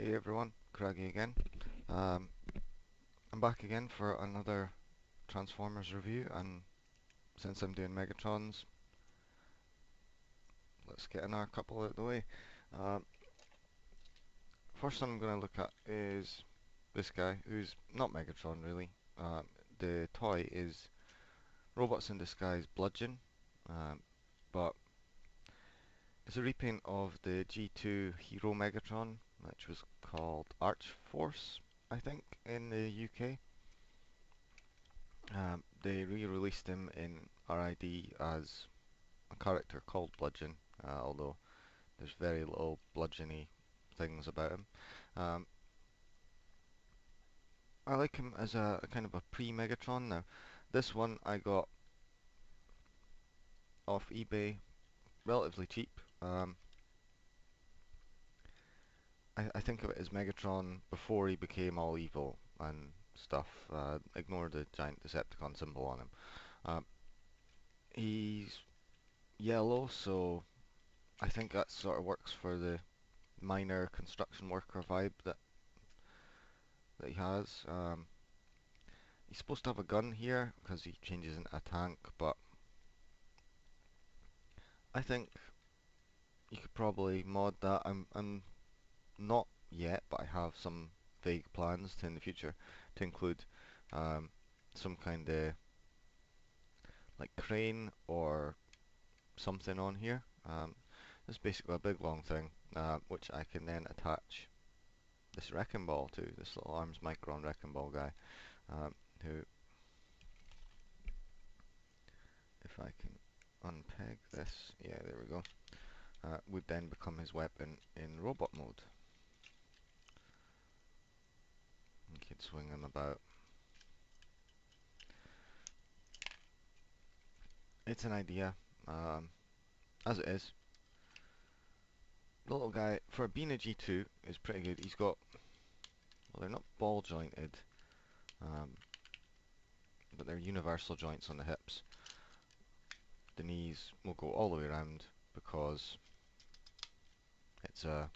Hey everyone, Craggy again. Um, I'm back again for another Transformers review, and since I'm doing Megatrons, let's get in our couple out of the way. Um, First one I'm going to look at is this guy, who's not Megatron really. The toy is Robots in Disguise Bludgeon, um, but it's a repaint of the G2 Hero Megatron, which was called Archforce, I think, in the UK. They re-released him in RID as a character called Bludgeon, although there's very little bludgeony things about him. Um, I like him as a kind of a pre-Megatron. Now, this one I got off eBay relatively cheap. I think of it as Megatron before he became all evil and stuff. Ignore the giant Decepticon symbol on him. Um, he's yellow, so I think that sort of works for the minor construction worker vibe that he has. He's supposed to have a gun here because he changes into a tank, but I think you could probably mod that. I'm not yet, but I have some vague plans to in the future to include um, some kind of like crane or something on here. It's basically a big long thing, which I can then attach this wrecking ball to, this little arms micron wrecking ball guy, who, if I can unpeg this, yeah, there we go, would then become his weapon in robot mode. You could swing him about. It's an idea, as it is. The little guy, for being a G2, is pretty good. He's got, well, they're not ball jointed, um, but they're universal joints on the hips. The knees will go all the way around because it's a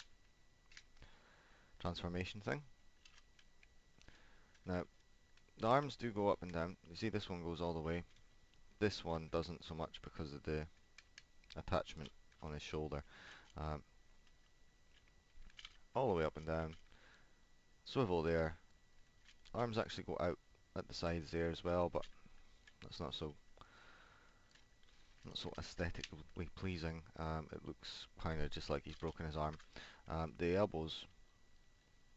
transformation thing. Now, the arms do go up and down. You see this one goes all the way. This one doesn't so much because of the attachment on his shoulder. Um, all the way up and down. Swivel there. Arms actually go out at the sides there as well, but that's not so aesthetically pleasing. It looks kind of just like he's broken his arm. The elbows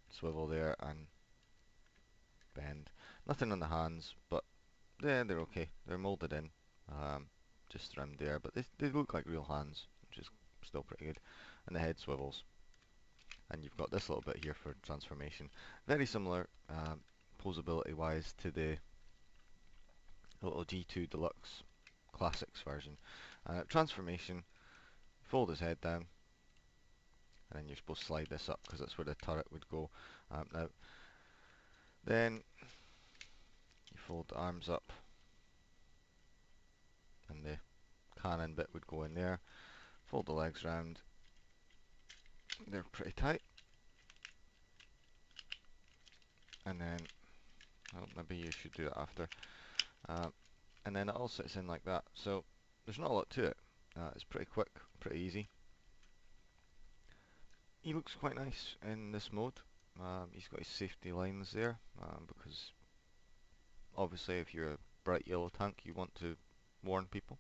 swivel there and bend. Nothing on the hands, but they're okay. They're molded in, just around there, but they look like real hands, which is still pretty good. And the head swivels. And you've got this little bit here for transformation. Very similar, posability wise, to the little G2 Deluxe Classics version. Transformation, fold his head down, and then you're supposed to slide this up because that's where the turret would go. Now, then you fold the arms up, and the cannon bit would go in there. Fold the legs round, they're pretty tight, and then, well, maybe you should do it after. And then it all sits in like that. So there's not a lot to it. It's pretty quick, pretty easy. He looks quite nice in this mode. He's got his safety lines there, because obviously if you're a bright yellow tank you want to warn people.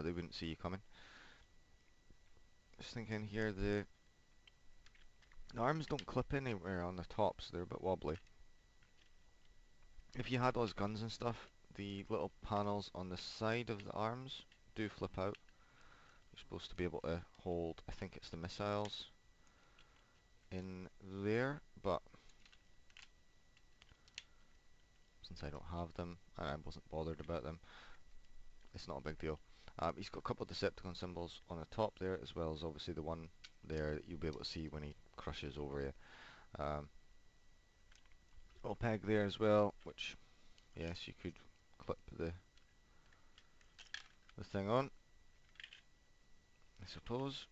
They wouldn't see you coming. Just thinking here, the arms don't clip anywhere on the top, so they're a bit wobbly. If you had those guns and stuff, the little panels on the side of the arms do flip out. You're supposed to be able to hold, I think it's the missiles in there, but since I don't have them and I wasn't bothered about them, it's not a big deal. He's got a couple of Decepticon symbols on the top there, as well as obviously the one there that you'll be able to see when he crushes over you. Little peg there as well, which, yes, you could clip the thing on, I suppose.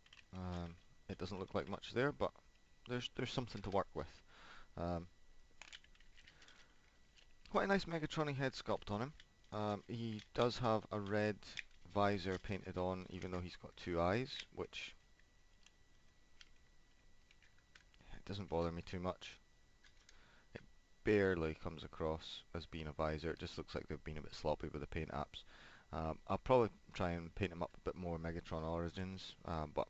It doesn't look like much there, but there's something to work with. Um, Quite a nice Megatronic head sculpt on him. He does have a red visor painted on, even though he's got two eyes, which it doesn't bother me too much. It barely comes across as being a visor. It just looks like they've been a bit sloppy with the paint apps. I'll probably try and paint him up a bit more Megatron Origins, but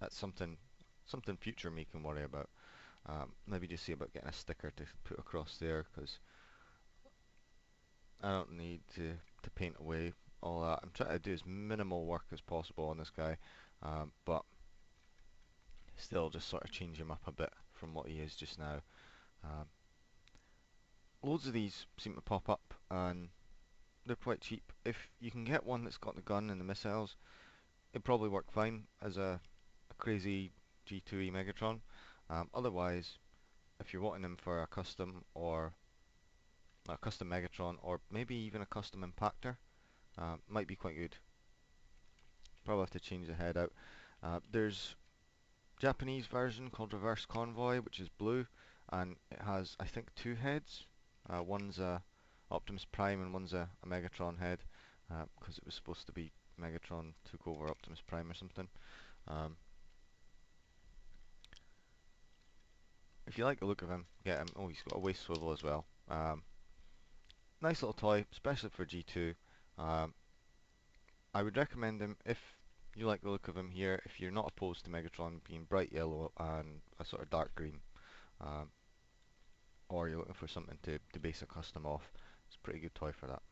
that's something future me can worry about. Maybe just see about getting a sticker to put across there, because I don't need to paint away all that. I'm trying to do as minimal work as possible on this guy, but still just sort of change him up a bit from what he is just now. Um, Loads of these seem to pop up, and they're quite cheap. If you can get one that's got the gun and the missiles, it'd probably work fine as a crazy G2 Megatron. Otherwise, if you're wanting him for a custom or a custom Megatron, or maybe even a custom Impactor, might be quite good. Probably have to change the head out. There's Japanese version called Reverse Convoy, which is blue, and it has, I think, two heads. One's a Optimus Prime and one's a Megatron head, because it was supposed to be Megatron took over Optimus Prime or something. Um, if you like the look of him, get him. Oh, he's got a waist swivel as well. Nice little toy, especially for G2. Um, I would recommend him if you like the look of him here, if you're not opposed to Megatron being bright yellow and a sort of dark green, um, or you're looking for something to base a custom off. It's a pretty good toy for that.